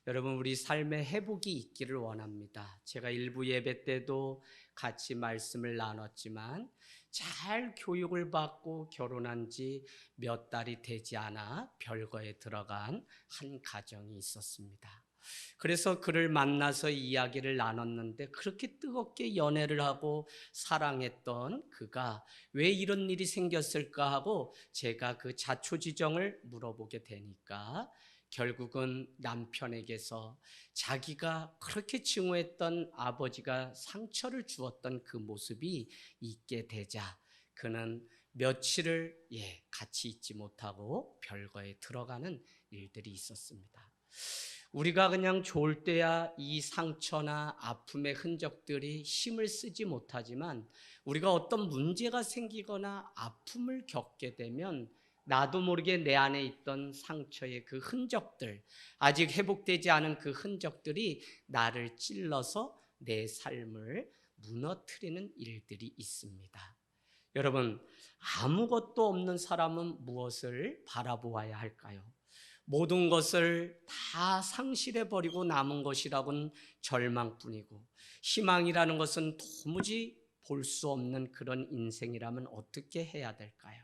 여러분, 우리 삶에 회복이 있기를 원합니다. 제가 일부 예배 때도 같이 말씀을 나눴지만 잘 교육을 받고 결혼한 지 몇 달이 되지 않아 별거에 들어간 한 가정이 있었습니다. 그래서 그를 만나서 이야기를 나눴는데, 그렇게 뜨겁게 연애를 하고 사랑했던 그가 왜 이런 일이 생겼을까 하고 제가 그 자초지정을 물어보게 되니까, 결국은 남편에게서 자기가 그렇게 증오했던 아버지가 상처를 주었던 그 모습이 있게 되자 그는 며칠을 같이 있지 못하고 별거에 들어가는 일들이 있었습니다. 우리가 그냥 좋을 때야 이 상처나 아픔의 흔적들이 힘을 쓰지 못하지만, 우리가 어떤 문제가 생기거나 아픔을 겪게 되면 나도 모르게 내 안에 있던 상처의 그 흔적들, 아직 회복되지 않은 그 흔적들이 나를 찔러서 내 삶을 무너뜨리는 일들이 있습니다. 여러분, 아무것도 없는 사람은 무엇을 바라보아야 할까요? 모든 것을 다 상실해버리고 남은 것이라고는 절망뿐이고, 희망이라는 것은 도무지 볼 수 없는 그런 인생이라면 어떻게 해야 될까요?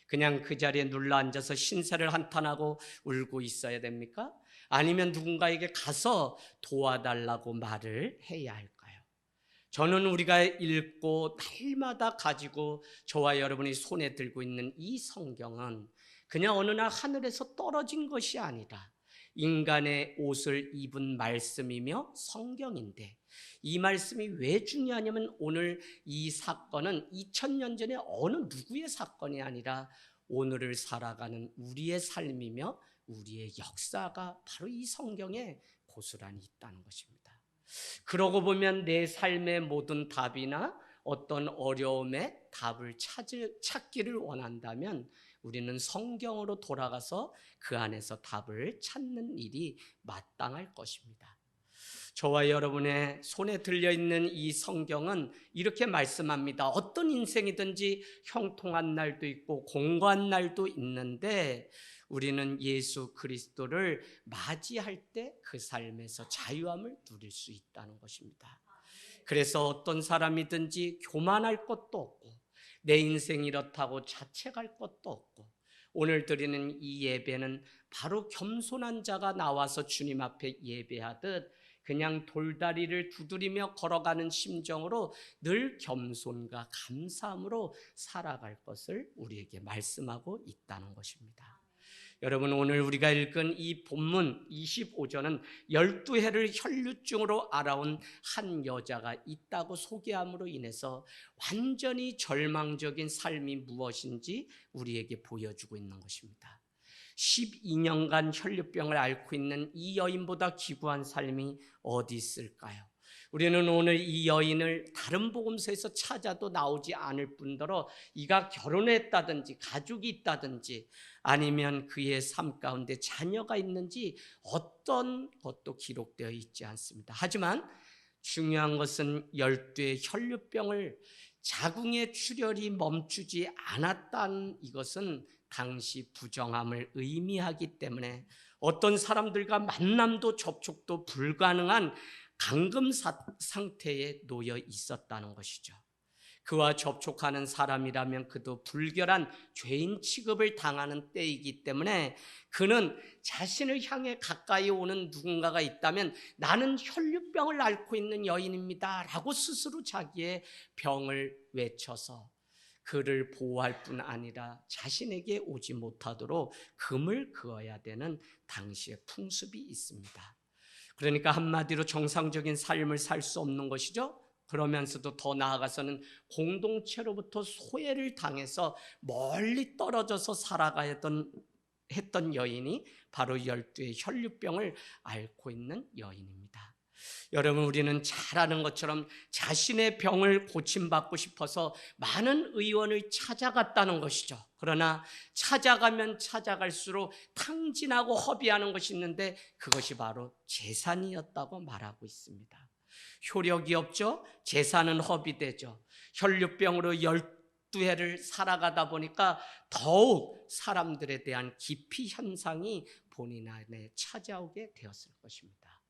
그냥 그 자리에 눌러앉아서 신세를 한탄하고 울고 있어야 됩니까? 아니면 누군가에게 가서 도와달라고 말을 해야 할까요? 저는 우리가 읽고 날마다 가지고 저와 여러분이 손에 들고 있는 이 성경은 그냥 어느 날 하늘에서 떨어진 것이 아니라 인간의 옷을 입은 말씀이며 성경인데, 이 말씀이 왜 중요하냐면, 오늘 이 사건은 2000년 전에 어느 누구의 사건이 아니라 오늘을 살아가는 우리의 삶이며 우리의 역사가 바로 이 성경에 고스란히 있다는 것입니다. 그러고 보면 내 삶의 모든 답이나 어떤 어려움에 답을 찾기를 원한다면 우리는 성경으로 돌아가서 그 안에서 답을 찾는 일이 마땅할 것입니다. 저와 여러분의 손에 들려있는 이 성경은 이렇게 말씀합니다. 어떤 인생이든지 형통한 날도 있고 공고한 날도 있는데, 우리는 예수 그리스도를 맞이할 때 그 삶에서 자유함을 누릴 수 있다는 것입니다. 그래서 어떤 사람이든지 교만할 것도 없고, 내 인생이 이렇다고 자책할 것도 없고, 오늘 드리는 이 예배는 바로 겸손한 자가 나와서 주님 앞에 예배하듯 그냥 돌다리를 두드리며 걸어가는 심정으로 늘 겸손과 감사함으로 살아갈 것을 우리에게 말씀하고 있다는 것입니다. 여러분, 오늘 우리가 읽은 이 본문 25절은 12해를 혈류증으로 알아온 한 여자가 있다고 소개함으로 인해서 완전히 절망적인 삶이 무엇인지 우리에게 보여주고 있는 것입니다. 12년간 혈류병을 앓고 있는 이 여인보다 기구한 삶이 어디 있을까요? 우리는 오늘 이 여인을 다른 복음서에서 찾아도 나오지 않을 뿐더러 이가 결혼했다든지 가족이 있다든지 아니면 그의 삶 가운데 자녀가 있는지 어떤 것도 기록되어 있지 않습니다. 하지만 중요한 것은 12의 혈류병을 자궁의 출혈이 멈추지 않았다는 이것은 당시 부정함을 의미하기 때문에 어떤 사람들과 만남도 접촉도 불가능한 감금 상태에 놓여 있었다는 것이죠. 그와 접촉하는 사람이라면 그도 불결한 죄인 취급을 당하는 때이기 때문에 그는 자신을 향해 가까이 오는 누군가가 있다면 나는 혈류병을 앓고 있는 여인입니다 라고 스스로 자기의 병을 외쳐서 그를 보호할 뿐 아니라 자신에게 오지 못하도록 금을 그어야 되는 당시의 풍습이 있습니다. 그러니까 한마디로 정상적인 삶을 살 수 없는 것이죠. 그러면서도 더 나아가서는 공동체로부터 소외를 당해서 멀리 떨어져서 살아가야 했던 여인이 바로 12의 혈류병을 앓고 있는 여인입니다. 여러분, 우리는 잘 아는 것처럼 자신의 병을 고침받고 싶어서 많은 의원을 찾아갔다는 것이죠. 그러나 찾아가면 찾아갈수록 탕진하고 허비하는 것이 있는데 그것이 바로 재산이었다고 말하고 있습니다. 효력이 없죠. 재산은 허비되죠. 혈류병으로 12해를 살아가다 보니까 더욱 사람들에 대한 기피 현상이 본인 안에 찾아오게 되었을 것입니다.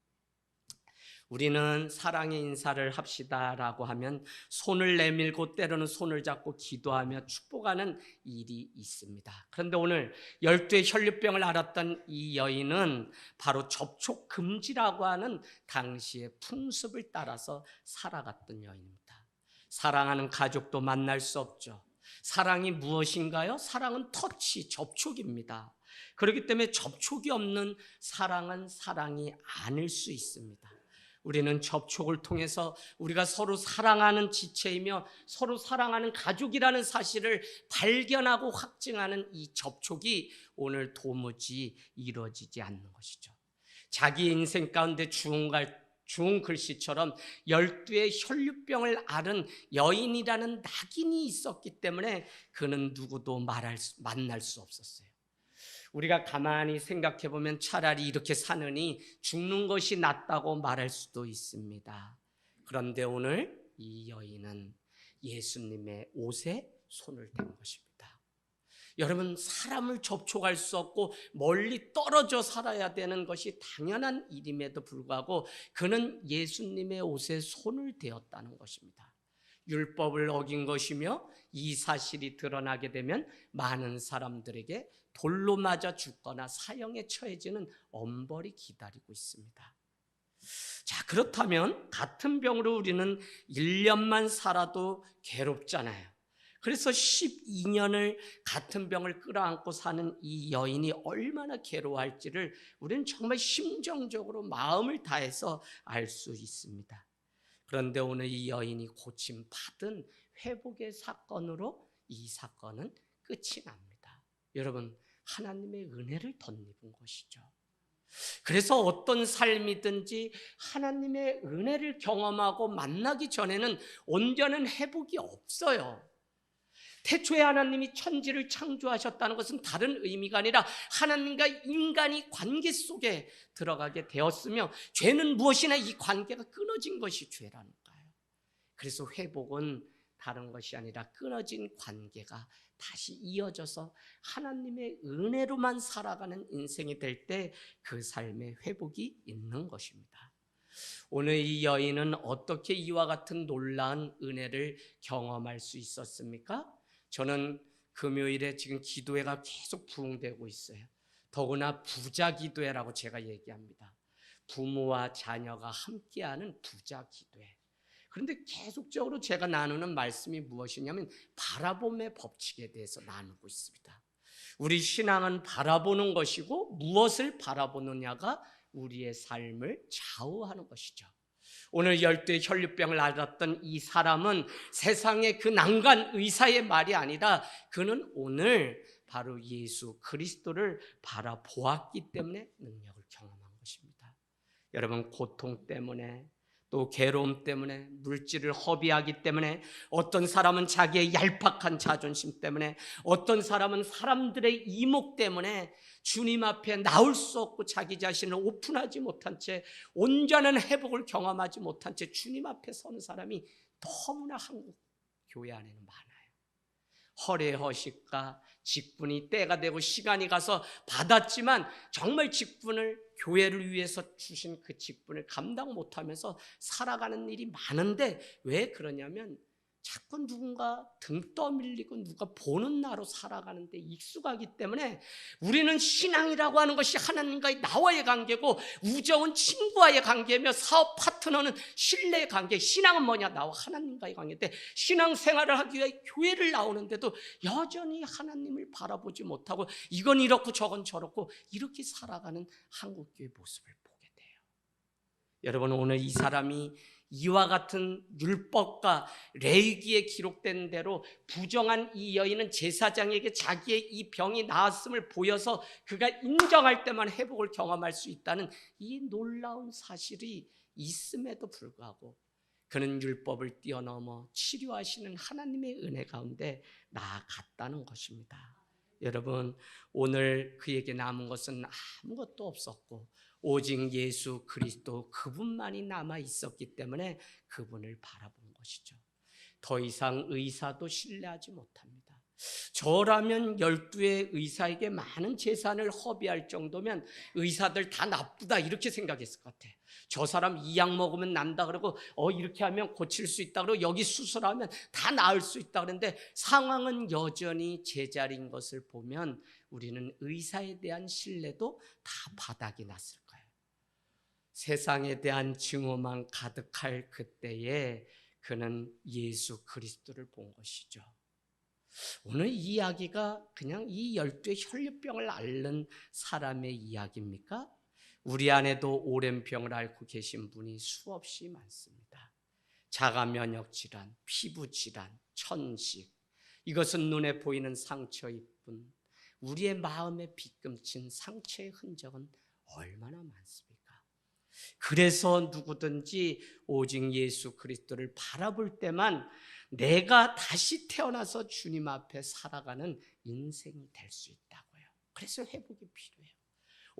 우리는 사랑의 인사를 합시다라고 하면 손을 내밀고 때로는 손을 잡고 기도하며 축복하는 일이 있습니다. 그런데 오늘 12의 혈류병을 앓았던 이 여인은 바로 접촉 금지라고 하는 당시의 풍습을 따라서 살아갔던 여인입니다. 사랑하는 가족도 만날 수 없죠. 사랑이 무엇인가요? 사랑은 터치, 접촉입니다. 그렇기 때문에 접촉이 없는 사랑은 사랑이 아닐 수 있습니다. 우리는 접촉을 통해서 우리가 서로 사랑하는 지체이며 서로 사랑하는 가족이라는 사실을 발견하고 확증하는 이 접촉이 오늘 도무지 이루어지지 않는 것이죠. 자기 인생 가운데 주운 글씨처럼 12의 혈류병을 앓은 여인이라는 낙인이 있었기 때문에 그는 누구도 만날 수 없었어요. 우리가 가만히 생각해 보면 차라리 이렇게 사느니 죽는 것이 낫다고 말할 수도 있습니다. 그런데 오늘 이 여인은 예수님의 옷에 손을 댄 것입니다. 여러분, 사람을 접촉할 수 없고 멀리 떨어져 살아야 되는 것이 당연한 일임에도 불구하고 그는 예수님의 옷에 손을 대었다는 것입니다. 율법을 어긴 것이며 이 사실이 드러나게 되면 많은 사람들에게 돌로 맞아 죽거나 사형에 처해지는 엄벌이 기다리고 있습니다. 자, 그렇다면 같은 병으로 우리는 1년만 살아도 괴롭잖아요. 그래서 12년을 같은 병을 끌어안고 사는 이 여인이 얼마나 괴로워할지를 우리는 정말 심정적으로 마음을 다해서 알 수 있습니다. 그런데 오늘 이 여인이 고침받은 회복의 사건으로 이 사건은 끝이 납니다. 여러분, 하나님의 은혜를 덧입은 것이죠. 그래서 어떤 삶이든지 하나님의 은혜를 경험하고 만나기 전에는 온전한 회복이 없어요. 태초에 하나님이 천지를 창조하셨다는 것은 다른 의미가 아니라 하나님과 인간이 관계 속에 들어가게 되었으며 죄는 무엇이나 이 관계가 끊어진 것이 죄라니까요. 그래서 회복은 다른 것이 아니라 끊어진 관계가 다시 이어져서 하나님의 은혜로만 살아가는 인생이 될 때 그 삶의 회복이 있는 것입니다. 오늘 이 여인은 어떻게 이와 같은 놀라운 은혜를 경험할 수 있었습니까? 저는 금요일에 지금 기도회가 계속 부흥되고 있어요. 더구나 부자 기도회라고 제가 얘기합니다. 부모와 자녀가 함께하는 부자 기도회. 그런데 계속적으로 제가 나누는 말씀이 무엇이냐면 바라봄의 법칙에 대해서 나누고 있습니다. 우리 신앙은 바라보는 것이고 무엇을 바라보느냐가 우리의 삶을 좌우하는 것이죠. 오늘 12의 혈류병을 앓았던 이 사람은 세상의 그 난간 의사의 말이 아니라 그는 오늘 바로 예수 그리스도를 바라보았기 때문에 능력을 경험한 것입니다. 여러분, 고통 때문에 또 괴로움 때문에 물질을 허비하기 때문에 어떤 사람은 자기의 얄팍한 자존심 때문에 어떤 사람은 사람들의 이목 때문에 주님 앞에 나올 수 없고 자기 자신을 오픈하지 못한 채 온전한 회복을 경험하지 못한 채 주님 앞에 서는 사람이 너무나 한국 교회 안에는 많아요. 허례 허식과 직분이 때가 되고 시간이 가서 받았지만 정말 직분을 교회를 위해서 주신 그 직분을 감당 못하면서 살아가는 일이 많은데 왜 그러냐면 자꾸 누군가 등 떠밀리고 누가 보는 나로 살아가는데 익숙하기 때문에 우리는 신앙이라고 하는 것이 하나님과의 나와의 관계고 우정은 친구와의 관계며 사업 파트너는 신뢰의 관계. 신앙은 뭐냐? 나와 하나님과의 관계인데 신앙생활을 하기 위해 교회를 나오는데도 여전히 하나님을 바라보지 못하고 이건 이렇고 저건 저렇고 이렇게 살아가는 한국교회 모습을 보게 돼요. 여러분, 오늘 이 사람이 이와 같은 율법과 레위기에 기록된 대로 부정한 이 여인은 제사장에게 자기의 이 병이 나았음을 보여서 그가 인정할 때만 회복을 경험할 수 있다는 이 놀라운 사실이 있음에도 불구하고 그는 율법을 뛰어넘어 치료하시는 하나님의 은혜 가운데 나아갔다는 것입니다. 여러분, 오늘 그에게 남은 것은 아무것도 없었고 오직 예수 그리스도 그분만이 남아 있었기 때문에 그분을 바라본 것이죠. 더 이상 의사도 신뢰하지 못합니다. 저라면 12의 의사에게 많은 재산을 허비할 정도면 의사들 다 나쁘다 이렇게 생각했을 것 같아. 저 사람 이 약 먹으면 난다 그러고 이렇게 하면 고칠 수 있다 그러고 여기 수술하면 다 나을 수 있다 그러는데 상황은 여전히 제자리인 것을 보면 우리는 의사에 대한 신뢰도 다 바닥이 났을 거예요. 세상에 대한 증오만 가득할 그때에 그는 예수 그리스도를 본 것이죠. 오늘 이 이야기가 그냥 이 12의 혈류병을 앓는 사람의 이야기입니까? 우리 안에도 오랜 병을 앓고 계신 분이 수없이 많습니다. 자가 면역 질환, 피부 질환, 천식, 이것은 눈에 보이는 상처일 뿐 우리의 마음에 빗금친 상처의 흔적은 얼마나 많습니까? 그래서 누구든지 오직 예수 그리스도를 바라볼 때만 내가 다시 태어나서 주님 앞에 살아가는 인생이 될 수 있다고요. 그래서 회복이 필요해요.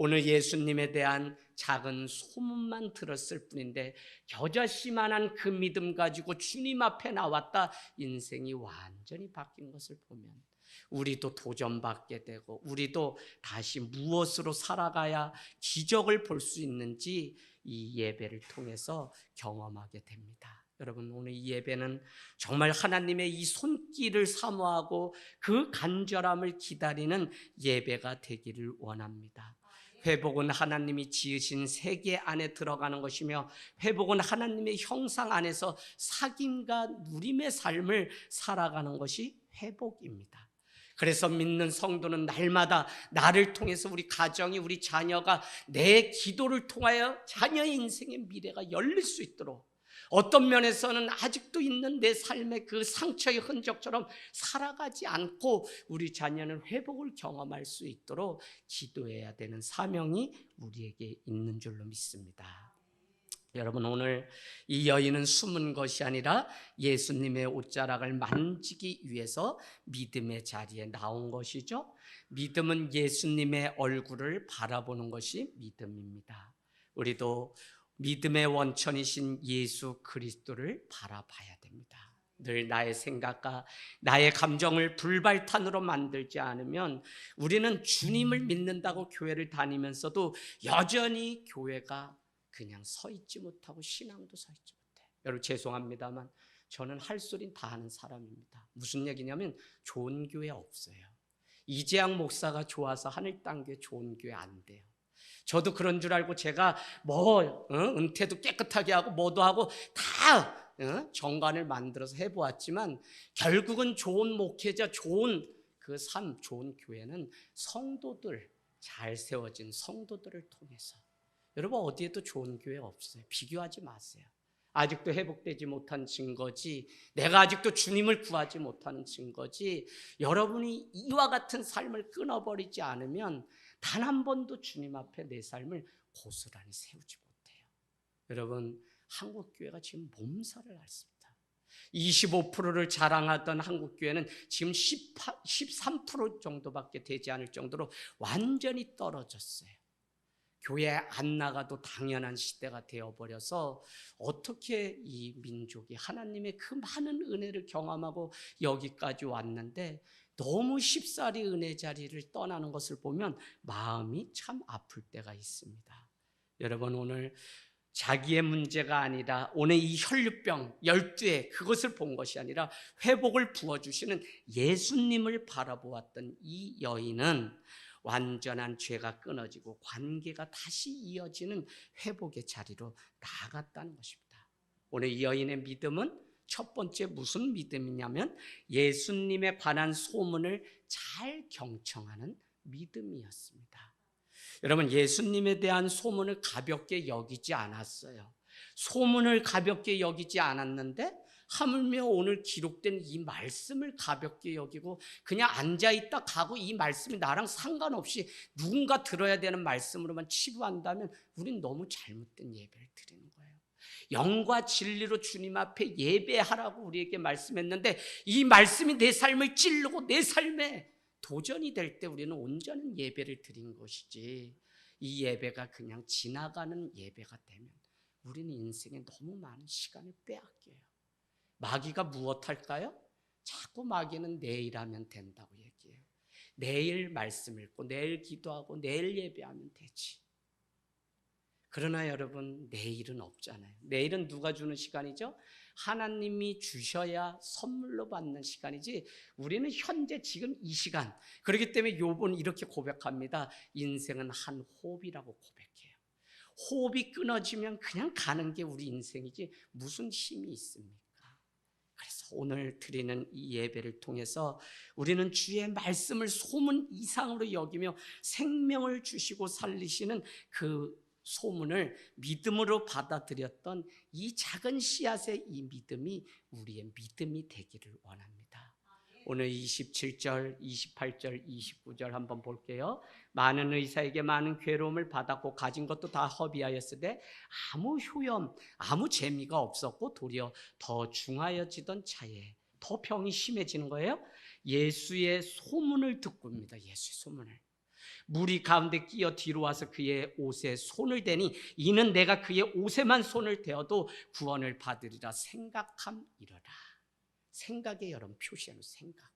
오늘 예수님에 대한 작은 소문만 들었을 뿐인데 겨자씨만한 그 믿음 가지고 주님 앞에 나왔다 인생이 완전히 바뀐 것을 보면 우리도 도전받게 되고 우리도 다시 무엇으로 살아가야 기적을 볼 수 있는지 이 예배를 통해서 경험하게 됩니다. 여러분, 오늘 이 예배는 정말 하나님의 이 손길을 사모하고 그 간절함을 기다리는 예배가 되기를 원합니다. 회복은 하나님이 지으신 세계 안에 들어가는 것이며 회복은 하나님의 형상 안에서 사귐과 누림의 삶을 살아가는 것이 회복입니다. 그래서 믿는 성도는 날마다 나를 통해서 우리 가정이 우리 자녀가 내 기도를 통하여 자녀의 인생의 미래가 열릴 수 있도록 어떤 면에서는 아직도 있는 내 삶의 그 상처의 흔적처럼 살아가지 않고 우리 자녀는 회복을 경험할 수 있도록 기도해야 되는 사명이 우리에게 있는 줄로 믿습니다. 여러분, 오늘 이 여인은 숨은 것이 아니라 예수님의 옷자락을 만지기 위해서 믿음의 자리에 나온 것이죠. 믿음은 예수님의 얼굴을 바라보는 것이 믿음입니다. 우리도 믿음의 원천이신 예수 그리스도를 바라봐야 됩니다. 늘 나의 생각과 나의 감정을 불발탄으로 만들지 않으면 우리는 주님을 믿는다고 교회를 다니면서도 여전히 교회가 그냥 서 있지 못하고 신앙도 서 있지 못해. 여러분 죄송합니다만 저는 할 소린 다 하는 사람입니다. 무슨 얘기냐면 좋은 교회 없어요. 이재학 목사가 좋아서 하늘땅교회 좋은 교회 안 돼요. 저도 그런 줄 알고 제가 은퇴도 깨끗하게 하고 뭐도 하고 다 정관을 만들어서 해보았지만 결국은 좋은 목회자, 좋은 그 삶, 좋은 교회는 성도들, 잘 세워진 성도들을 통해서. 여러분 어디에도 좋은 교회 없어요. 비교하지 마세요. 아직도 회복되지 못한 증거지, 내가 아직도 주님을 구하지 못하는 증거지, 여러분이 이와 같은 삶을 끊어버리지 않으면 단 한 번도 주님 앞에 내 삶을 고스란히 세우지 못해요. 여러분 한국교회가 지금 몸살을 앓습니다. 25%를 자랑하던 한국교회는 지금 13% 정도밖에 되지 않을 정도로 완전히 떨어졌어요. 교회 안 나가도 당연한 시대가 되어버려서 어떻게 이 민족이 하나님의 그 많은 은혜를 경험하고 여기까지 왔는데 너무 쉽사리 은혜 자리를 떠나는 것을 보면 마음이 참 아플 때가 있습니다. 여러분 오늘 자기의 문제가 아니라 오늘 이 혈류병 12회 그것을 본 것이 아니라 회복을 부어주시는 예수님을 바라보았던 이 여인은 완전한 죄가 끊어지고 관계가 다시 이어지는 회복의 자리로 나아갔다는 것입니다. 오늘 이 여인의 믿음은 첫 번째 무슨 믿음이냐면 예수님에 관한 소문을 잘 경청하는 믿음이었습니다. 여러분 예수님에 대한 소문을 가볍게 여기지 않았어요. 소문을 가볍게 여기지 않았는데 하물며 오늘 기록된 이 말씀을 가볍게 여기고 그냥 앉아있다 가고 이 말씀이 나랑 상관없이 누군가 들어야 되는 말씀으로만 치부한다면 우린 너무 잘못된 예배를 드리는 거예요. 영과 진리로 주님 앞에 예배하라고 우리에게 말씀했는데 이 말씀이 내 삶을 찌르고 내 삶에 도전이 될 때 우리는 온전한 예배를 드린 것이지 이 예배가 그냥 지나가는 예배가 되면 우리는 인생에 너무 많은 시간을 빼앗겨요. 마귀가 무엇할까요? 자꾸 마귀는 내일 하면 된다고 얘기해요. 내일 말씀 읽고 내일 기도하고 내일 예배하면 되지. 그러나 여러분, 내일은 없잖아요. 내일은 누가 주는 시간이죠? 하나님이 주셔야 선물로 받는 시간이지, 우리는 현재 지금 이 시간. 그렇기 때문에 욥은 이렇게 고백합니다. 인생은 한 호흡이라고 고백해요. 호흡이 끊어지면 그냥 가는 게 우리 인생이지 무슨 힘이 있습니까? 그래서 오늘 드리는 이 예배를 통해서 우리는 주의 말씀을 소문 이상으로 여기며 생명을 주시고 살리시는 그 소문을 믿음으로 받아들였던 이 작은 씨앗의 이 믿음이 우리의 믿음이 되기를 원합니다. 오늘 27절, 28절, 29절 한번 볼게요. 많은 의사에게 많은 괴로움을 받았고 가진 것도 다 허비하였으되 아무 효염, 아무 재미가 없었고 도리어 더 중하여지던 차에 더 병이 심해지는 거예요. 예수의 소문을 듣고입니다. 예수의 소문을. 무리 가운데 끼어 뒤로 와서 그의 옷에 손을 대니 이는 내가 그의 옷에만 손을 대어도 구원을 받으리라 생각함이러라. 생각의 여러분 표시하는 생각.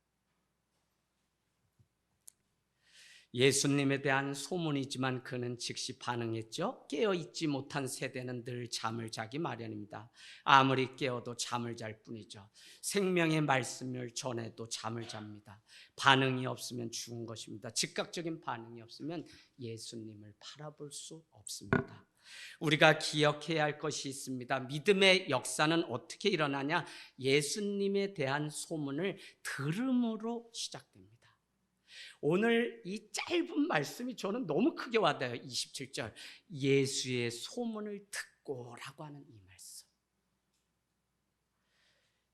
예수님에 대한 소문이지만 그는 즉시 반응했죠. 깨어있지 못한 세대는 늘 잠을 자기 마련입니다. 아무리 깨어도 잠을 잘 뿐이죠. 생명의 말씀을 전해도 잠을 잡니다. 반응이 없으면 죽은 것입니다. 즉각적인 반응이 없으면 예수님을 바라볼 수 없습니다. 우리가 기억해야 할 것이 있습니다. 믿음의 역사는 어떻게 일어나냐? 예수님에 대한 소문을 들음으로 시작됩니다. 오늘 이 짧은 말씀이 저는 너무 크게 와닿아요. 27절 예수의 소문을 듣고 라고 하는 이 말씀.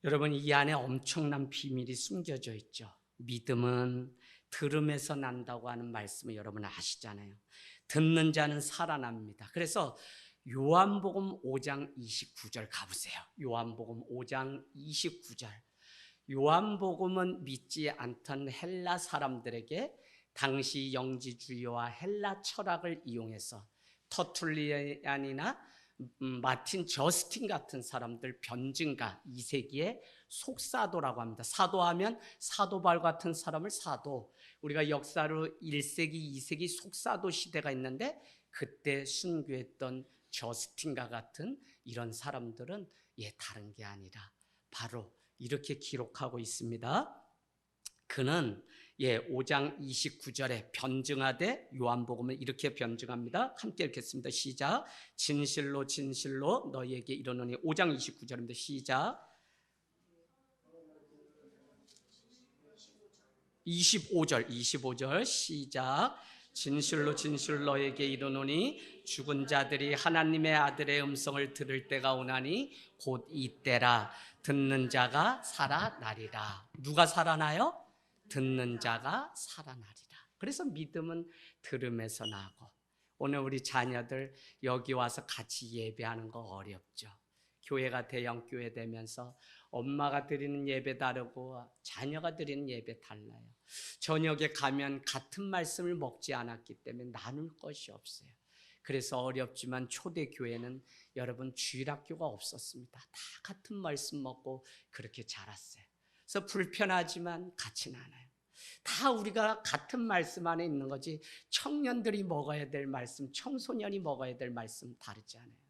여러분, 이 안에 엄청난 비밀이 숨겨져 있죠. 믿음은 들음에서 난다고 하는 말씀을 여러분 아시잖아요. 듣는 자는 살아납니다. 그래서 요한복음 5장 29절 가보세요. 요한복음 5장 29절. 요한복음은 믿지 않던 헬라 사람들에게 당시 영지주의와 헬라 철학을 이용해서 터툴리안이나 마틴 저스틴 같은 사람들, 변증가 2세기의 속사도라고 합니다. 사도하면 사도바울 같은 사람을 사도. 우리가 역사로 1세기, 2세기 속사도 시대가 있는데 그때 순교했던 저스틴과 같은 이런 사람들은 다른 게 아니라 바로 이렇게 기록하고 있습니다. 그는 5장 29절에 변증하되 요한복음은 이렇게 변증합니다. 함께 읽겠습니다. 시작. 진실로 진실로 너희에게 이르노니 5장 29절입니다. 시작. 25절 시작. 진실로 진실로 너에게 이르노니 죽은 자들이 하나님의 아들의 음성을 들을 때가 오나니 곧 이때라. 듣는 자가 살아나리라. 누가 살아나요? 듣는 자가 살아나리라. 그래서 믿음은 들음에서 나고, 오늘 우리 자녀들 여기 와서 같이 예배하는 거 어렵죠. 교회가 대형교회 되면서 엄마가 드리는 예배 다르고 자녀가 드리는 예배 달라요. 저녁에 가면 같은 말씀을 먹지 않았기 때문에 나눌 것이 없어요. 그래서 어렵지만 초대교회는 여러분 주일학교가 없었습니다. 다 같은 말씀 먹고 그렇게 자랐어요. 그래서 불편하지만 같이는 않아요. 다 우리가 같은 말씀 안에 있는 거지, 청년들이 먹어야 될 말씀, 청소년이 먹어야 될 말씀 다르지 않아요.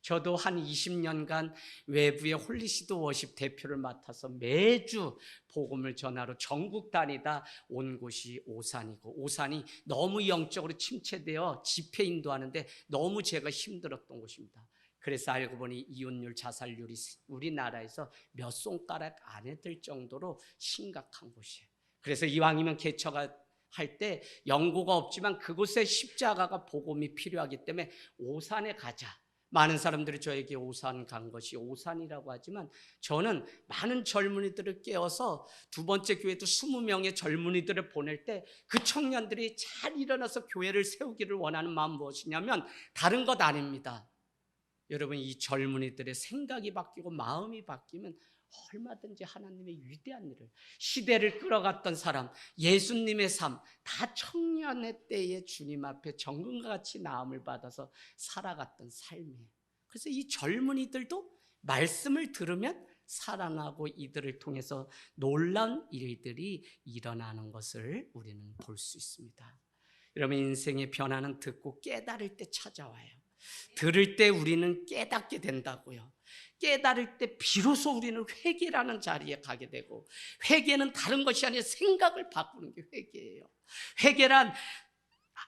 저도 한 20년간 외부의 홀리시드 워십 대표를 맡아서 매주 복음을 전하러 전국 다니다 온 곳이 오산이고, 오산이 너무 영적으로 침체되어 집회 인도하는데 너무 제가 힘들었던 곳입니다. 그래서 알고 보니 이혼율, 자살률이 우리나라에서 몇 손가락 안에 들 정도로 심각한 곳이에요. 그래서 이왕이면 개척할 때 연고가 없지만 그곳에 십자가가 복음이 필요하기 때문에 오산에 가자. 많은 사람들이 저에게 오산 간 것이 오산이라고 하지만 저는 많은 젊은이들을 깨워서 두 번째 교회도 20명의 젊은이들을 보낼 때 그 청년들이 잘 일어나서 교회를 세우기를 원하는 마음 무엇이냐면 다른 것 아닙니다. 여러분, 이 젊은이들의 생각이 바뀌고 마음이 바뀌면 얼마든지 하나님의 위대한 일을, 시대를 끌어갔던 사람, 예수님의 삶, 다 청년의 때에 주님 앞에 정금과 같이 나음을 받아서 살아갔던 삶이에요. 그래서 이 젊은이들도 말씀을 들으면 살아나고 이들을 통해서 놀라운 일들이 일어나는 것을 우리는 볼 수 있습니다. 여러분, 인생의 변화는 듣고 깨달을 때 찾아와요. 들을 때 우리는 깨닫게 된다고요. 깨달을 때 비로소 우리는 회개라는 자리에 가게 되고, 회개는 다른 것이 아니라 생각을 바꾸는 게 회개예요. 회개란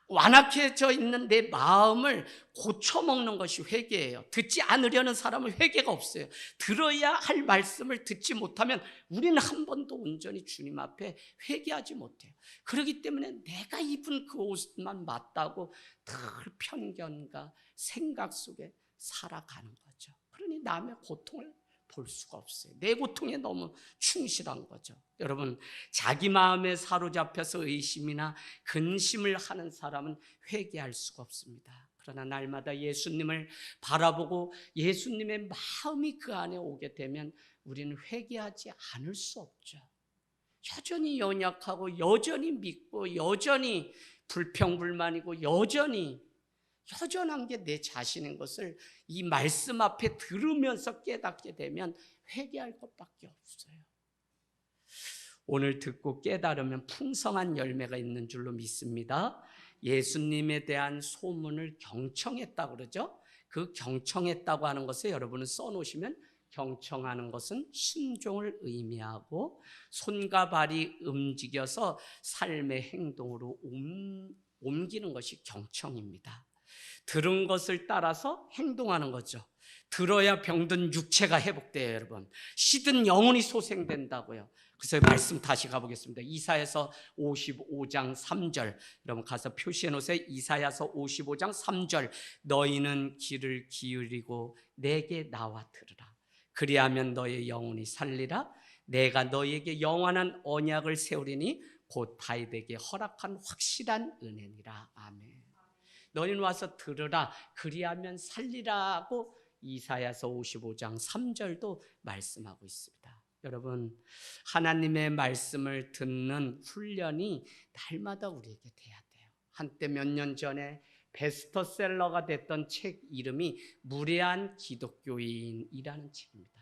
완악해져 있는 내 마음을 고쳐먹는 것이 회개예요. 듣지 않으려는 사람은 회개가 없어요. 들어야 할 말씀을 듣지 못하면 우리는 한 번도 온전히 주님 앞에 회개하지 못해요. 그렇기 때문에 내가 입은 그 옷만 맞다고 늘 편견과 생각 속에 살아가는 거죠. 그러니 남의 고통을 볼 수가 없어요. 내 고통에 너무 충실한 거죠. 여러분, 자기 마음에 사로잡혀서 의심이나 근심을 하는 사람은 회개할 수가 없습니다. 그러나 날마다 예수님을 바라보고 예수님의 마음이 그 안에 오게 되면 우리는 회개하지 않을 수 없죠. 여전히 연약하고 여전히 믿고 여전히 불평불만이고 여전한 게 내 자신인 것을 이 말씀 앞에 들으면서 깨닫게 되면 회개할 것밖에 없어요. 오늘 듣고 깨달으면 풍성한 열매가 있는 줄로 믿습니다. 예수님에 대한 소문을 경청했다고 그러죠. 그 경청했다고 하는 것을 여러분은 써놓으시면, 경청하는 것은 순종을 의미하고 손과 발이 움직여서 삶의 행동으로 옮기는 것이 경청입니다. 들은 것을 따라서 행동하는 거죠. 들어야 병든 육체가 회복돼요, 여러분. 시든 영혼이 소생된다고요. 그래서 말씀 다시 가보겠습니다. 이사야서 55장 3절. 여러분 가서 표시해 놓으세요. 이사야서 55장 3절. 너희는 귀를 기울이고 내게 나와 들으라. 그리하면 너의 영혼이 살리라. 내가 너희에게 영원한 언약을 세우리니 곧 다윗에게 허락한 확실한 은혜니라. 아멘. 너희는 와서 들으라. 그리하면 살리라고 이사야서 55장 3절도 말씀하고 있습니다. 여러분, 하나님의 말씀을 듣는 훈련이 날마다 우리에게 돼야 돼요. 한때 몇 년 전에 베스트셀러가 됐던 책 이름이 무례한 기독교인이라는 책입니다.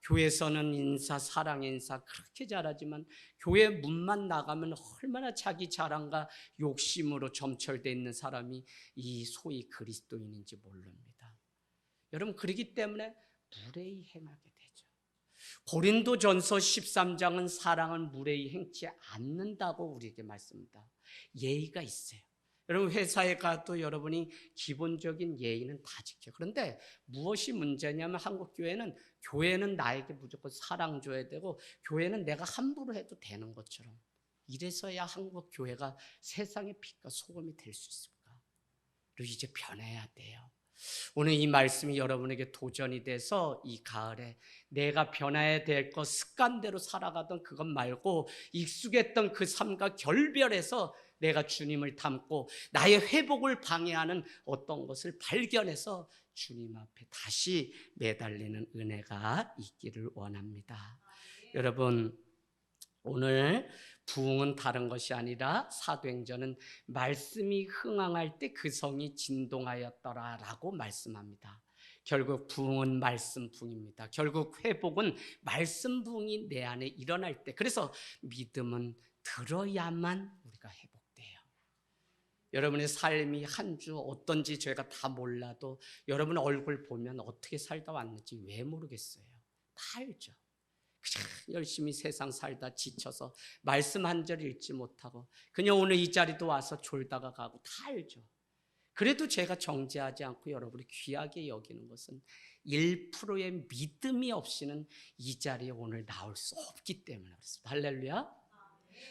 교회에서는 인사, 사랑 인사 그렇게 잘하지만 교회 문만 나가면 얼마나 자기 자랑과 욕심으로 점철되어 있는 사람이 이 소위 그리스도인인지 모릅니다. 여러분, 그렇기 때문에 무례히 행하게 되죠. 고린도전서 13장은 사랑은 무례히 행치 않는다고 우리에게 말씀합니다. 예의가 있어요. 여러분, 회사에 가도 여러분이 기본적인 예의는 다 지켜요. 그런데 무엇이 문제냐면 한국 교회는 나에게 무조건 사랑 줘야 되고 교회는 내가 함부로 해도 되는 것처럼, 이래서야 한국 교회가 세상의 빛과 소금이 될 수 있습니까? 그리고 이제 변해야 돼요. 오늘 이 말씀이 여러분에게 도전이 돼서 이 가을에 내가 변해야 될 것, 습관대로 살아가던 그것 말고 익숙했던 그 삶과 결별해서 내가 주님을 닮고 나의 회복을 방해하는 어떤 것을 발견해서 주님 앞에 다시 매달리는 은혜가 있기를 원합니다. 여러분, 오늘 부흥은 다른 것이 아니라 사도행전은 말씀이 흥황할 때 그 성이 진동하였더라라고 말씀합니다. 결국 부흥은 말씀 부흥입니다. 결국 회복은 말씀 부흥이 내 안에 일어날 때, 그래서 믿음은 들어야만 우리가 회복돼요. 여러분의 삶이 한 주 어떤지 저희가 다 몰라도 여러분 얼굴 보면 어떻게 살다 왔는지 왜 모르겠어요. 다 알죠. 그냥 열심히 세상 살다 지쳐서 말씀 한 절 읽지 못하고 그냥 오늘 이 자리도 와서 졸다가 가고 다 알죠. 그래도 제가 정죄하지 않고 여러분이 귀하게 여기는 것은 1%의 믿음이 없이는 이 자리에 오늘 나올 수 없기 때문에 그렇습니다. 할렐루야.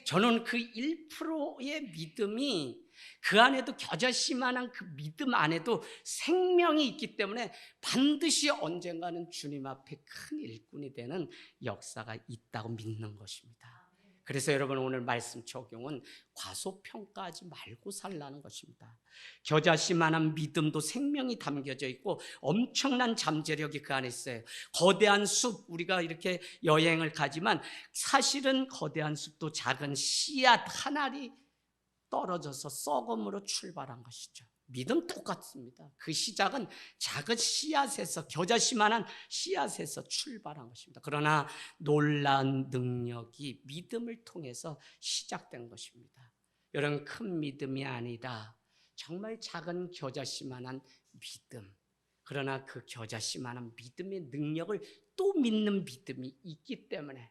저는 그 1%의 믿음이, 그 안에도 겨자씨만한 그 믿음 안에도 생명이 있기 때문에 반드시 언젠가는 주님 앞에 큰 일꾼이 되는 역사가 있다고 믿는 것입니다. 그래서 여러분, 오늘 말씀 적용은 과소평가하지 말고 살라는 것입니다. 겨자씨만한 믿음도 생명이 담겨져 있고 엄청난 잠재력이 그 안에 있어요. 거대한 숲, 우리가 이렇게 여행을 가지만 사실은 거대한 숲도 작은 씨앗 한 알이 떨어져서 썩음으로 출발한 것이죠. 믿음 똑같습니다. 그 시작은 작은 씨앗에서, 겨자씨만한 씨앗에서 출발한 것입니다. 그러나 놀라운 능력이 믿음을 통해서 시작된 것입니다. 여러분, 큰 믿음이 아니라 정말 작은 겨자씨만한 믿음. 그러나 그 겨자씨만한 믿음의 능력을 또 믿는 믿음이 있기 때문에,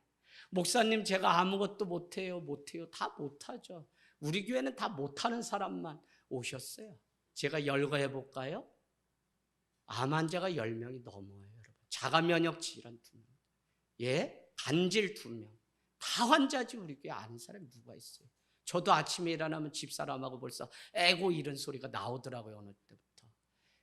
목사님 제가 아무것도 못해요. 다 못하죠. 우리 교회는 다 못하는 사람만 오셨어요. 제가 열거해 볼까요? 암 환자가 10명이 넘어요, 여러분. 자가면역 질환 2명, 예, 간질 2명, 다 환자지. 우리 교회 아는 사람이 누가 있어요? 저도 아침에 일어나면 집사람하고 벌써 애고 이런 소리가 나오더라고요, 어느 때부터.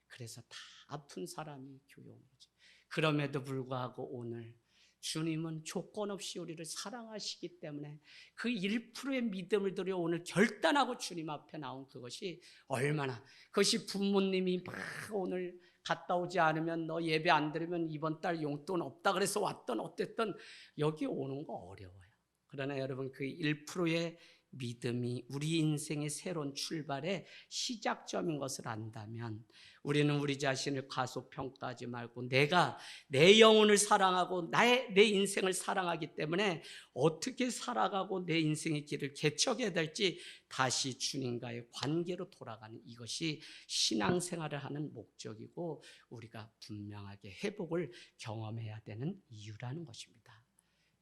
그래서 다 아픈 사람이 교회 온 거지. 그럼에도 불구하고 오늘 주님은 조건 없이 우리를 사랑하시기 때문에 그 1%의 믿음을 들여 오늘 결단하고 주님 앞에 나온 그것이 얼마나, 그것이 부모님이 막 오늘 갔다 오지 않으면, 너 예배 안 드리면 이번 달 용돈 없다 그래서 왔던 어쨌든 여기 오는 거 어려워요. 그러나 여러분, 그 1%의 믿음이 우리 인생의 새로운 출발의 시작점인 것을 안다면, 우리는 우리 자신을 과소평가하지 말고 내가 내 영혼을 사랑하고 내 인생을 사랑하기 때문에 어떻게 살아가고 내 인생의 길을 개척해야 될지 다시 주님과의 관계로 돌아가는, 이것이 신앙생활을 하는 목적이고 우리가 분명하게 회복을 경험해야 되는 이유라는 것입니다.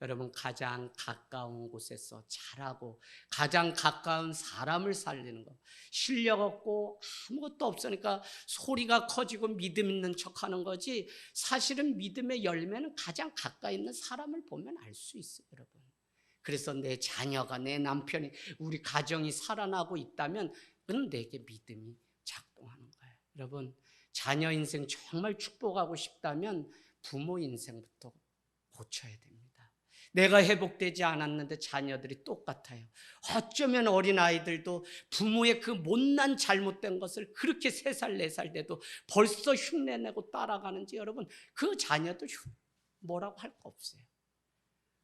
여러분, 가장 가까운 곳에서 자라고 가장 가까운 사람을 살리는 것, 실력 없고 아무것도 없으니까 소리가 커지고 믿음 있는 척하는 거지, 사실은 믿음의 열매는 가장 가까이 있는 사람을 보면 알 수 있어요, 여러분. 그래서 내 자녀가, 내 남편이, 우리 가정이 살아나고 있다면 그건 내게 믿음이 작동하는 거예요. 여러분, 자녀 인생 정말 축복하고 싶다면 부모 인생부터 고쳐야 됩니다. 내가 회복되지 않았는데 자녀들이 똑같아요. 어쩌면 어린아이들도 부모의 그 못난 잘못된 것을 그렇게 3살 4살 돼도 벌써 흉내내고 따라가는지, 여러분, 그 자녀도 뭐라고 할 거 없어요.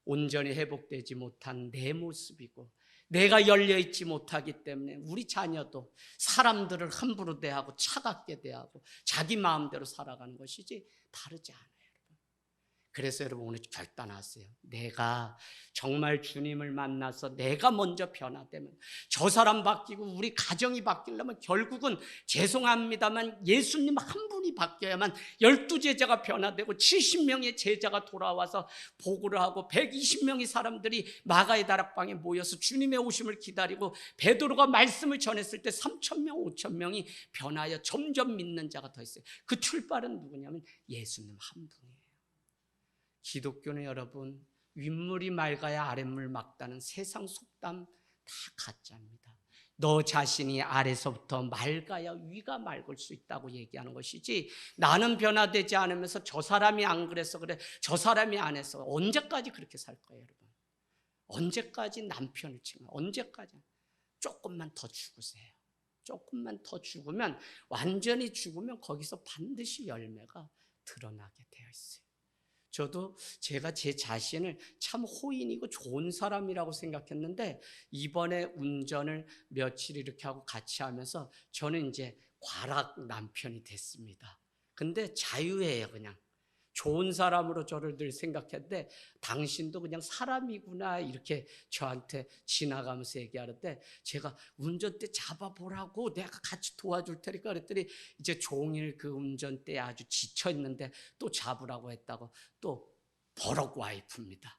온전히 회복되지 못한 내 모습이고 내가 열려있지 못하기 때문에 우리 자녀도 사람들을 함부로 대하고 차갑게 대하고 자기 마음대로 살아가는 것이지 다르지 않아요. 그래서 여러분, 오늘 결단하세요. 내가 정말 주님을 만나서 내가 먼저 변화되면, 저 사람 바뀌고 우리 가정이 바뀌려면 결국은, 죄송합니다만, 예수님 한 분이 바뀌어야만 12제자가 변화되고 70명의 제자가 돌아와서 보고를 하고 120명의 사람들이 마가의 다락방에 모여서 주님의 오심을 기다리고 베드로가 말씀을 전했을 때 3,000명 5,000명이 변하여 점점 믿는 자가 더 있어요. 그 출발은 누구냐면 예수님 한 분이에요. 기독교는 여러분, 윗물이 맑아야 아랫물 맑다는 세상 속담 다 가짜입니다. 너 자신이 아래서부터 맑아야 위가 맑을 수 있다고 얘기하는 것이지, 나는 변화되지 않으면서 저 사람이 안 그래서 그래, 저 사람이 안 해서, 언제까지 그렇게 살 거예요, 여러분? 언제까지 남편을 치면, 언제까지? 조금만 더 죽으세요. 조금만 더 죽으면, 완전히 죽으면 거기서 반드시 열매가 드러나게 되어 있어요. 저도 제가 제 자신을 참 호인이고 좋은 사람이라고 생각했는데, 이번에 운전을 며칠 이렇게 하고 같이 하면서 저는 이제 과락 남편이 됐습니다. 근데 자유예요. 그냥 좋은 사람으로 저를 늘 생각했는데, 당신도 그냥 사람이구나 이렇게 저한테 지나가면서 얘기하는데, 제가 운전대 잡아보라고, 내가 같이 도와줄 테니까 그랬더니 이제 종일 그 운전대에 아주 지쳐있는데 또 잡으라고 했다고, 또 버럭 와이프입니다.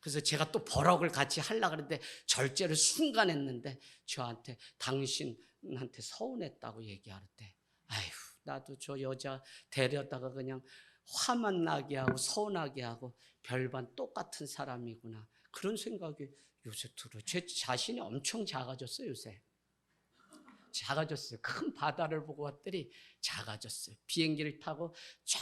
그래서 제가 또 버럭을 같이 하려고 그랬는데 절제를 순간 했는데 저한테 당신한테 서운했다고 얘기하는데, 아휴, 나도 저 여자 데려다가 그냥 화만 나게 하고 서운하게 하고 별반 똑같은 사람이구나, 그런 생각이 요새 들어요. 제 자신이 엄청 작아졌어요. 요새 작아졌어요. 큰 바다를 보고 왔더니 작아졌어요. 비행기를 타고 저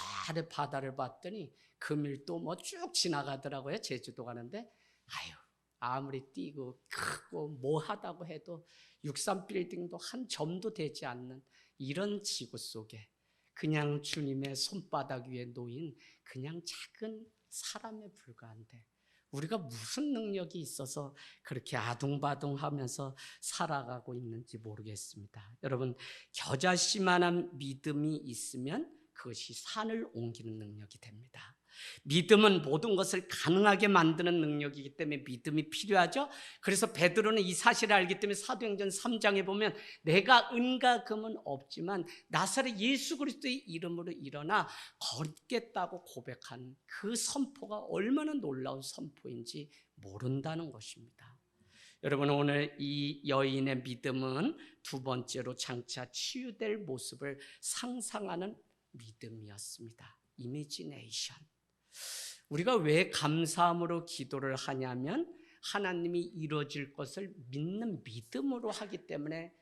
바다를 봤더니 금일도 뭐 쭉 지나가더라고요. 제주도 가는데, 아유, 아무리 뛰고 크고 뭐 하다고 해도 63빌딩도 한 점도 되지 않는 이런 지구 속에 그냥 주님의 손바닥 위에 놓인 그냥 작은 사람에 불과한데, 우리가 무슨 능력이 있어서 그렇게 아둥바둥하면서 살아가고 있는지 모르겠습니다. 여러분, 겨자씨만한 믿음이 있으면 그것이 산을 옮기는 능력이 됩니다. 믿음은 모든 것을 가능하게 만드는 능력이기 때문에 믿음이 필요하죠. 그래서 베드로는 이 사실을 알기 때문에 사도행전 3장에 보면 내가 은과 금은 없지만 나사렛 예수 그리스도의 이름으로 일어나 걷겠다고 고백한 그 선포가 얼마나 놀라운 선포인지 모른다는 것입니다. 여러분, 오늘 이 여인의 믿음은 두 번째로 장차 치유될 모습을 상상하는 믿음이었습니다. 이미지네이션. 우리가 왜 감사함으로 기도를 하냐면 하나님이 이루어질 것을 믿는 믿음으로 하기 때문에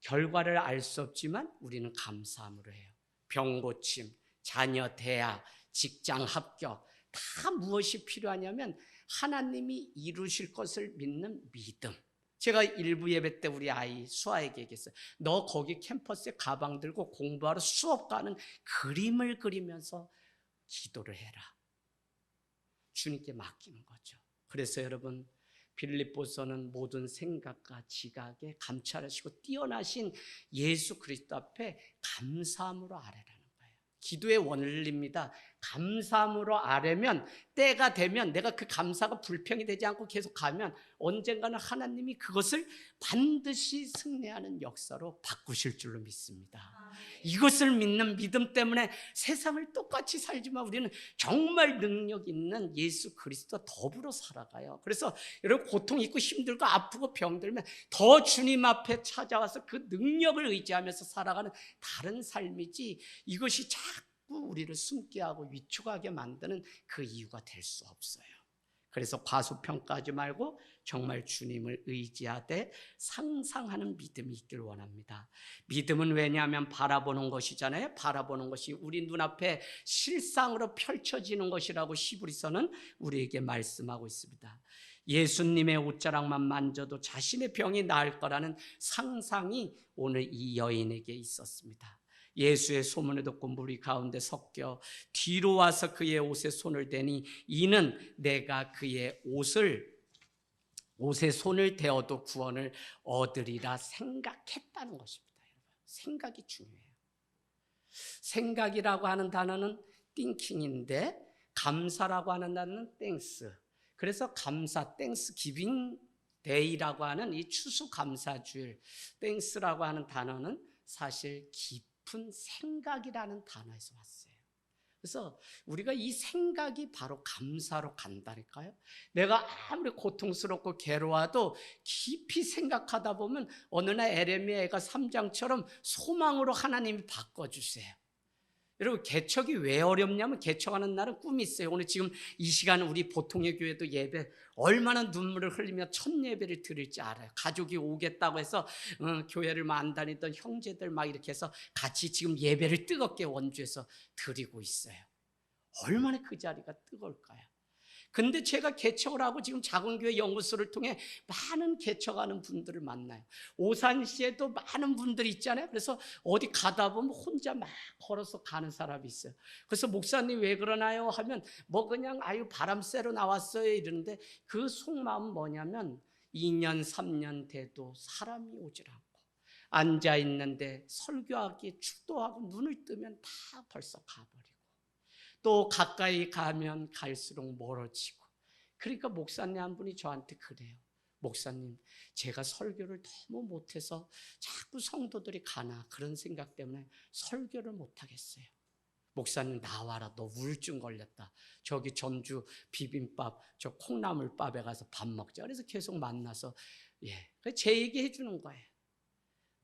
결과를 알 수 없지만 우리는 감사함으로 해요. 병 고침, 자녀 대학, 직장 합격, 다 무엇이 필요하냐면 하나님이 이루실 것을 믿는 믿음. 제가 일부 예배 때 우리 아이 수아에게 얘기했어요. 너 거기 캠퍼스에 가방 들고 공부하러 수업 가는 그림을 그리면서 기도를 해라. 주님께 맡기는 거죠. 그래서 여러분, 빌립보서는 모든 생각과 지각에 감찰하시고 뛰어나신 예수 그리스도 앞에 감사함으로 아뢰라는 거예요. 기도의 원리입니다. 감사함으로 아뢰면 때가 되면 내가 그 감사가 불평이 되지 않고 계속 가면 언젠가는 하나님이 그것을 반드시 승리하는 역사로 바꾸실 줄로 믿습니다. 이것을 믿는 믿음 때문에 세상을 똑같이 살지만 우리는 정말 능력 있는 예수 그리스도와 더불어 살아가요. 그래서 여러분, 고통 있고 힘들고 아프고 병들면 더 주님 앞에 찾아와서 그 능력을 의지하면서 살아가는 다른 삶이지, 이것이 자꾸 우리를 숨게 하고 위축하게 만드는 그 이유가 될 수 없어요. 그래서 과소평가하지 말고 정말 주님을 의지하되 상상하는 믿음이 있길 원합니다. 믿음은 왜냐하면 바라보는 것이잖아요. 바라보는 것이 우리 눈앞에 실상으로 펼쳐지는 것이라고 히브리서는 우리에게 말씀하고 있습니다. 예수님의 옷자락만 만져도 자신의 병이 나을 거라는 상상이 오늘 이 여인에게 있었습니다. 예수의 소문을 듣고 무리 가운데 섞여 뒤로 와서 그의 옷에 손을 대니 이는 내가 그의 옷에 손을 대어도 구원을 얻으리라 생각했다는 것입니다. 생각이 중요해요. 생각이라고 하는 단어는 thinking인데 감사라고 하는 단어는 thanks. 그래서 감사, 땡스기빙 데이라고 하는 이 추수감사주일, thanks라고 하는 단어는 사실 깊은 생각이라는 단어에서 왔어요. 그래서 우리가 이 생각이 바로 감사로 간다니까요. 내가 아무리 고통스럽고 괴로워도 깊이 생각하다 보면 어느 날 에레미야가 3장처럼 소망으로 하나님이 바꿔주세요. 여러분, 개척이 왜 어렵냐면 개척하는 날은 꿈이 있어요. 오늘 지금 이 시간은 우리 보통의 교회도 예배 얼마나 눈물을 흘리며 첫 예배를 드릴지 알아요. 가족이 오겠다고 해서 교회를 안 다니던 형제들 막 이렇게 해서 같이 지금 예배를 뜨겁게 원주에서 드리고 있어요. 얼마나 그 자리가 뜨거울까요? 근데 제가 개척을 하고 지금 작은교회 연구소를 통해 많은 개척하는 분들을 만나요. 오산시에도 많은 분들이 있잖아요. 그래서 어디 가다 보면 혼자 막 걸어서 가는 사람이 있어요. 그래서 목사님 왜 그러나요? 하면 뭐 그냥 아유 바람 쐬러 나왔어요 이러는데 그 속마음은 뭐냐면 2년 3년 돼도 사람이 오질 않고 앉아있는데 설교하기 축도하고 눈을 뜨면 다 벌써 가버리고 또 가까이 가면 갈수록 멀어지고. 그러니까 목사님 한 분이 저한테 그래요. 목사님, 제가 설교를 너무 못해서 자꾸 성도들이 가나 그런 생각 때문에 설교를 못하겠어요. 목사님 나와라, 너 우울증 걸렸다. 저기 전주 비빔밥 저 콩나물밥에 가서 밥 먹자. 그래서 계속 만나서 제 얘기해 주는 거예요.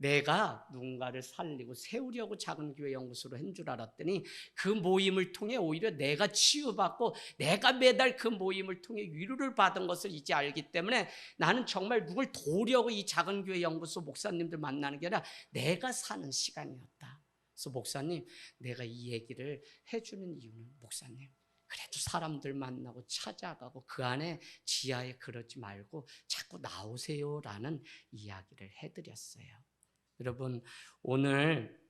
내가 누군가를 살리고 세우려고 작은 교회 연구소로 한 줄 알았더니 그 모임을 통해 오히려 내가 치유받고 내가 매달 그 모임을 통해 위로를 받은 것을 이제 알기 때문에 나는 정말 누굴 도우려고 이 작은 교회 연구소 목사님들 만나는 게 아니라 내가 사는 시간이었다. 그래서 목사님, 내가 이 얘기를 해주는 이유는 목사님, 그래도 사람들 만나고 찾아가고 그 안에 지하에 그러지 말고 자꾸 나오세요라는 이야기를 해드렸어요. 여러분, 오늘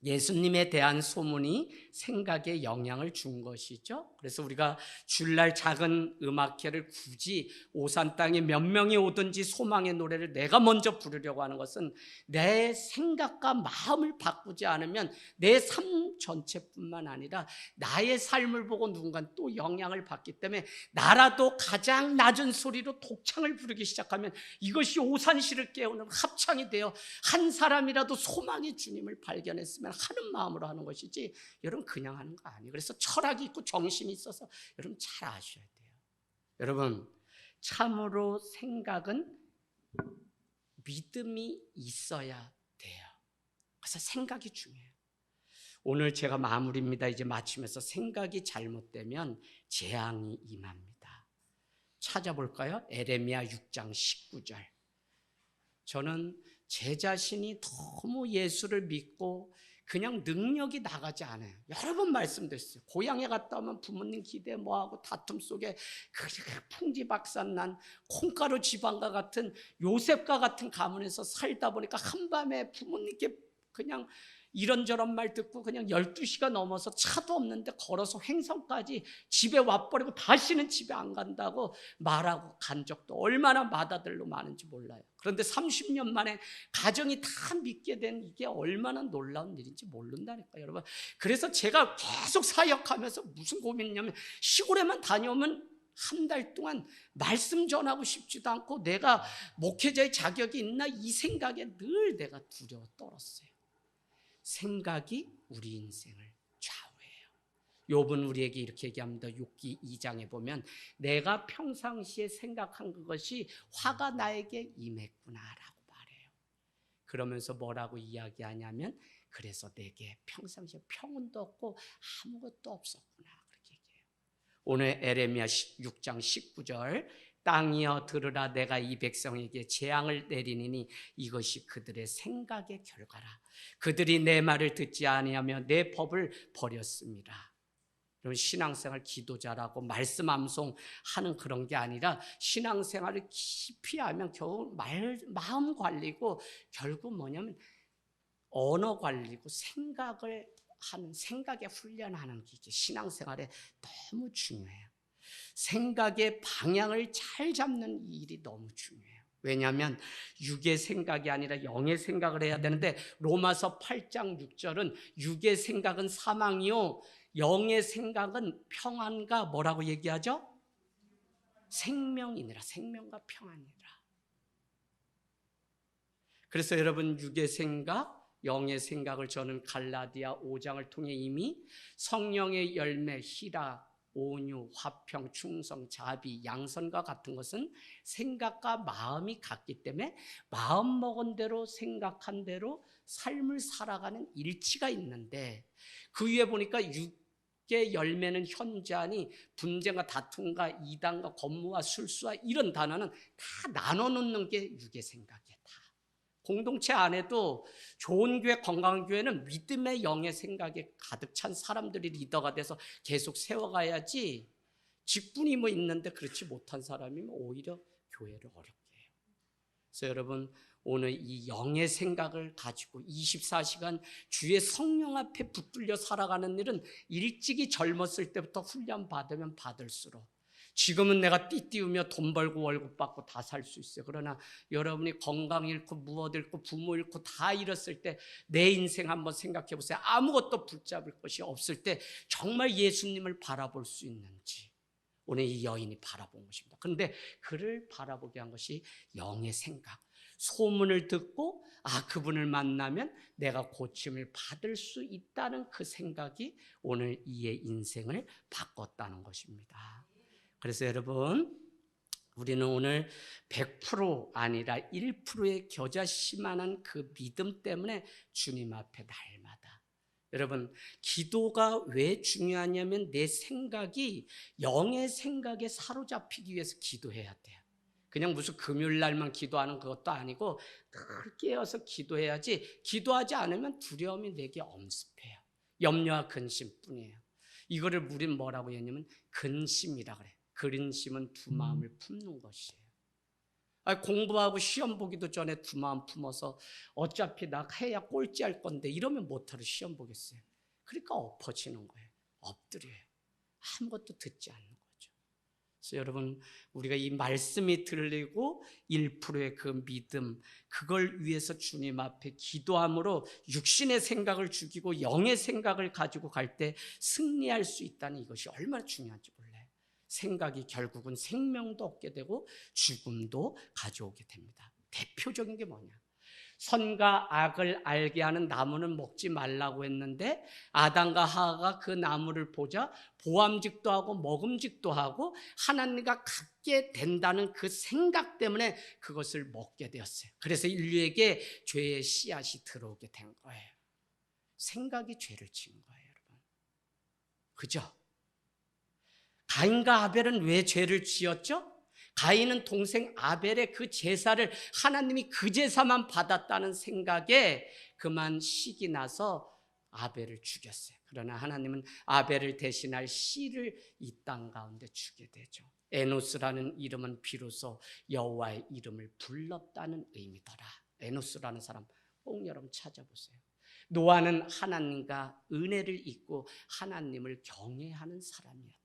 예수님에 대한 소문이 생각에 영향을 준 것이죠. 그래서 우리가 주일날 작은 음악회를 굳이 오산 땅에 몇 명이 오든지 소망의 노래를 내가 먼저 부르려고 하는 것은 내 생각과 마음을 바꾸지 않으면 내 삶 전체뿐만 아니라 나의 삶을 보고 누군가 또 영향을 받기 때문에 나라도 가장 낮은 소리로 독창을 부르기 시작하면 이것이 오산시를 깨우는 합창이 되어 한 사람이라도 소망의 주님을 발견했으면 하는 마음으로 하는 것이지 여러분 그냥 하는 거 아니에요. 그래서 철학이 있고 정신이 있어서 여러분 잘 아셔야 돼요. 여러분 참으로 생각은 믿음이 있어야 돼요. 그래서 생각이 중요해요. 오늘 제가 마무리입니다. 이제 마치면서 생각이 잘못되면 재앙이 임합니다. 찾아볼까요? 에레미야 6장 19절. 저는 제 자신이 너무 예수를 믿고 그냥 능력이 나가지 않아요. 여러 번 말씀드렸어요. 고향에 갔다 오면 부모님 기대 뭐하고 다툼 속에 풍지박산난 콩가루 지방과 같은 요셉과 같은 가문에서 살다 보니까 한밤에 부모님께 그냥 이런저런 말 듣고 그냥 12시가 넘어서 차도 없는데 걸어서 횡성까지 집에 와버리고 다시는 집에 안 간다고 말하고 간 적도 얼마나 마다들로 많은지 몰라요. 그런데 30년 만에 가정이 다 믿게 된 이게 얼마나 놀라운 일인지 모른다니까요, 여러분. 그래서 제가 계속 사역하면서 무슨 고민이냐면 시골에만 다녀오면 한 달 동안 말씀 전하고 싶지도 않고 내가 목회자의 자격이 있나 이 생각에 늘 내가 두려워 떨었어요. 생각이 우리 인생을 좌우해요. 욥은 우리에게 이렇게 얘기합니다. 욥기 2장에 보면 내가 평상시에 생각한 그것이 화가 나에게 임했구나라고 말해요. 그러면서 뭐라고 이야기하냐면 그래서 내게 평상시에 평온도 없고 아무것도 없었구나 그렇게 얘기해요. 오늘 에레미야 6장 19절 땅이여 들으라 내가 이 백성에게 재앙을 내리니 이것이 그들의 생각의 결과라. 그들이 내 말을 듣지 아니하며 내 법을 버렸습니다. 여러분 신앙생활 기도자라고 말씀 암송하는 그런 게 아니라 신앙생활을 깊이 하면 겨우 마음 관리고 결국 뭐냐면 언어 관리고 생각을 하는 생각에 훈련하는 게 신앙생활에 너무 중요해요. 생각의 방향을 잘 잡는 일이 너무 중요해요. 왜냐하면 육의 생각이 아니라 영의 생각을 해야 되는데 로마서 8장 6절은 육의 생각은 사망이요 영의 생각은 평안과 뭐라고 얘기하죠? 생명이니라. 생명과 평안이니라. 그래서 여러분 육의 생각, 영의 생각을 저는 갈라디아 5장을 통해 이미 성령의 열매, 희락, 온유, 화평, 충성, 자비, 양선과 같은 것은 생각과 마음이 같기 때문에 마음 먹은 대로 생각한 대로 삶을 살아가는 일치가 있는데 그 위에 보니까 육의 열매는 현저하니 분쟁과 다툼과 이단과 권무와 술수와 이런 단어는 다 나눠놓는 게 육의 생각이에요. 다. 공동체 안에도 좋은 교회, 건강한 교회는 믿음의 영의 생각에 가득 찬 사람들이 리더가 돼서 계속 세워가야지 직분이 뭐 있는데 그렇지 못한 사람이면 오히려 교회를 어렵게 해요. 그래서 여러분 오늘 이 영의 생각을 가지고 24시간 주의 성령 앞에 붙들려 살아가는 일은 일찍이 젊었을 때부터 훈련 받으면 받을수록 지금은 내가 띠띠우며 돈 벌고 월급 받고 다 살 수 있어요. 그러나 여러분이 건강 잃고 무엇 잃고 부모 잃고 다 잃었을 때 내 인생 한번 생각해 보세요. 아무것도 붙잡을 것이 없을 때 정말 예수님을 바라볼 수 있는지 오늘 이 여인이 바라본 것입니다. 그런데 그를 바라보게 한 것이 영의 생각. 소문을 듣고 그분을 만나면 내가 고침을 받을 수 있다는 그 생각이 오늘 이의 인생을 바꿨다는 것입니다. 그래서 여러분 우리는 오늘 100% 아니라 1%의 겨자씨만한 그 믿음 때문에 주님 앞에 날마다 여러분 기도가 왜 중요하냐면 내 생각이 영의 생각에 사로잡히기 위해서 기도해야 돼요. 그냥 무슨 금요일 날만 기도하는 그것도 아니고 늘 깨어서 기도해야지 기도하지 않으면 두려움이 내게 엄습해요. 염려와 근심뿐이에요. 이거를 우리는 뭐라고 했냐면 근심이라 그래요. 근심은 두 마음을 품는 것이에요. 공부하고 시험 보기도 전에 두 마음 품어서 어차피 나 해야 꼴찌할 건데 이러면 못하러 시험 보겠어요. 그러니까 엎어지는 거예요. 엎드려요. 아무것도 듣지 않는 거죠. 그래서 여러분, 우리가 이 말씀이 들리고 1%의 그 믿음, 그걸 위해서 주님 앞에 기도함으로 육신의 생각을 죽이고 영의 생각을 가지고 갈 때 승리할 수 있다는 이것이 얼마나 중요한지 몰라요. 생각이 결국은 생명도 얻게 되고 죽음도 가져오게 됩니다. 대표적인 게 뭐냐? 선과 악을 알게 하는 나무는 먹지 말라고 했는데 아담과 하와가 그 나무를 보자 보암직도 하고 먹음직도 하고 하나님과 같게 된다는 그 생각 때문에 그것을 먹게 되었어요. 그래서 인류에게 죄의 씨앗이 들어오게 된 거예요. 생각이 죄를 지은 거예요, 여러분. 그죠? 가인과 아벨은 왜 죄를 지었죠? 가인은 동생 아벨의 그 제사를 하나님이 그 제사만 받았다는 생각에 그만 식이 나서 아벨을 죽였어요. 그러나 하나님은 아벨을 대신할 씨를 이 땅 가운데 주게 되죠. 에노스라는 이름은 비로소 여호와의 이름을 불렀다는 의미더라. 에노스라는 사람 꼭 여러분 찾아보세요. 노아는 하나님과 은혜를 잊고 하나님을 경외하는 사람이었다.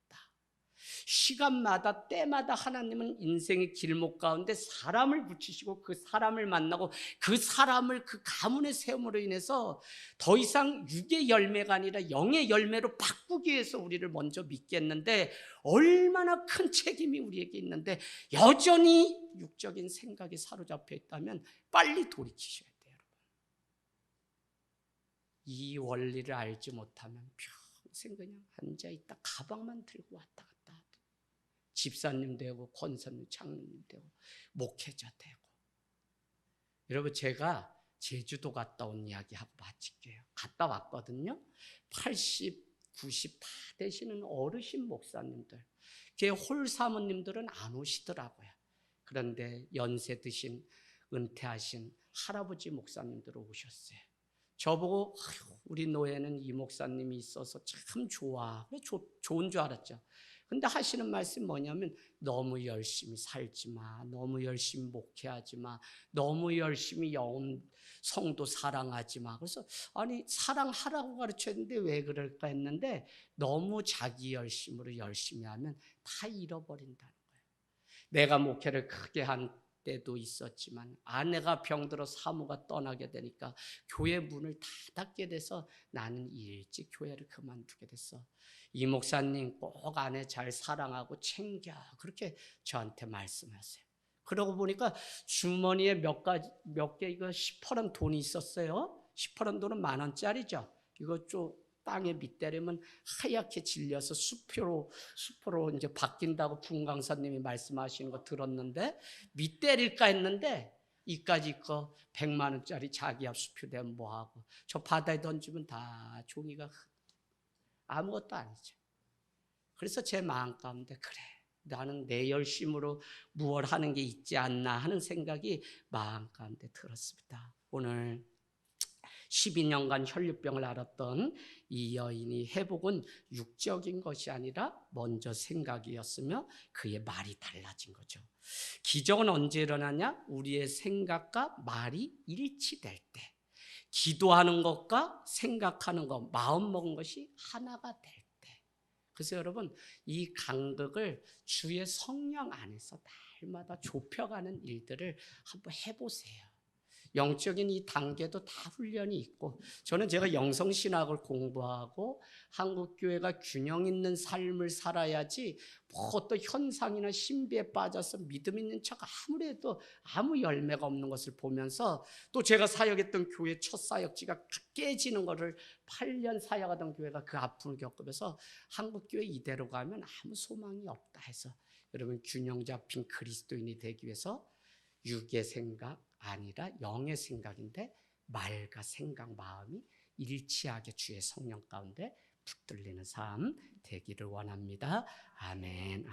시간마다 때마다 하나님은 인생의 길목 가운데 사람을 붙이시고 그 사람을 만나고 그 사람을 그 가문의 세움으로 인해서 더 이상 육의 열매가 아니라 영의 열매로 바꾸기 위해서 우리를 먼저 믿게 했는데 얼마나 큰 책임이 우리에게 있는데 여전히 육적인 생각에 사로잡혀 있다면 빨리 돌이키셔야 돼요. 여러분. 이 원리를 알지 못하면 평생 그냥 앉아있다 가방만 들고 왔다 갔다 집사님 되고 권사님, 장로님 되고 목회자 되고. 여러분, 제가 제주도 갔다 온 이야기하고 마칠게요. 갔다 왔거든요. 80, 90 다 되시는 어르신 목사님들, 홀 사모님들은 안 오시더라고요. 그런데 연세 드신 은퇴하신 할아버지 목사님들 오셨어요. 저보고 우리 노예는 이 목사님이 있어서 참 좋아. 좋은 줄 알았죠. 근데 하시는 말씀이 뭐냐면 너무 열심히 살지 마. 너무 열심히 목회하지 마. 너무 열심히 성도 사랑하지 마. 그래서 아니 사랑하라고 가르쳤는데 왜 그럴까 했는데 너무 자기 열심으로 열심히 하면 다 잃어버린다는 거예요. 내가 목회를 크게 한 때도 있었지만 아내가 병들어 사모가 떠나게 되니까 교회 문을 다 닫게 돼서 나는 일찍 교회를 그만두게 됐어. 이 목사님 꼭 아내 잘 사랑하고 챙겨 그렇게 저한테 말씀하세요. 그러고 보니까 주머니에 몇 개 이거 10%원 돈이 있었어요. 10%원 돈은 10,000원짜리죠. 이거 좀 땅에 밑대려면 하얗게 질려서 수표로 이제 바뀐다고 부흥강사님이 말씀하시는 거 들었는데 밑대릴까 했는데 이까지 거 100만 원짜리 자기야 수표 되면 뭐하고 저 바다에 던지면 다 종이가 아무것도 아니죠. 그래서 제 마음 가운데 그래 나는 내 열심으로 무엇 하는 게 있지 않나 하는 생각이 마음 가운데 들었습니다. 오늘 12년간 혈류병을 앓았던 이 여인이 회복은 육적인 것이 아니라 먼저 생각이었으며 그의 말이 달라진 거죠. 기적은 언제 일어나냐? 우리의 생각과 말이 일치될 때. 기도하는 것과 생각하는 것, 마음 먹은 것이 하나가 될 때. 그래서 여러분 이 간극을 주의 성령 안에서 날마다 좁혀가는 일들을 한번 해보세요. 영적인 이 단계도 다 훈련이 있고 저는 제가 영성신학을 공부하고 한국교회가 균형 있는 삶을 살아야지 뭐 어떤 현상이나 신비에 빠져서 믿음 있는 척 아무래도 아무 열매가 없는 것을 보면서 또 제가 사역했던 교회 첫 사역지가 깨지는 것을 8년 사역하던 교회가 그 아픔을 겪으면서 한국교회 이대로 가면 아무 소망이 없다 해서 여러분 균형 잡힌 그리스도인이 되기 위해서 육의 생각 아니라 영의 생각인데 말과 생각, 마음이 일치하게 주의 성령 가운데 붙들리는 삶 되기를 원합니다. 아멘.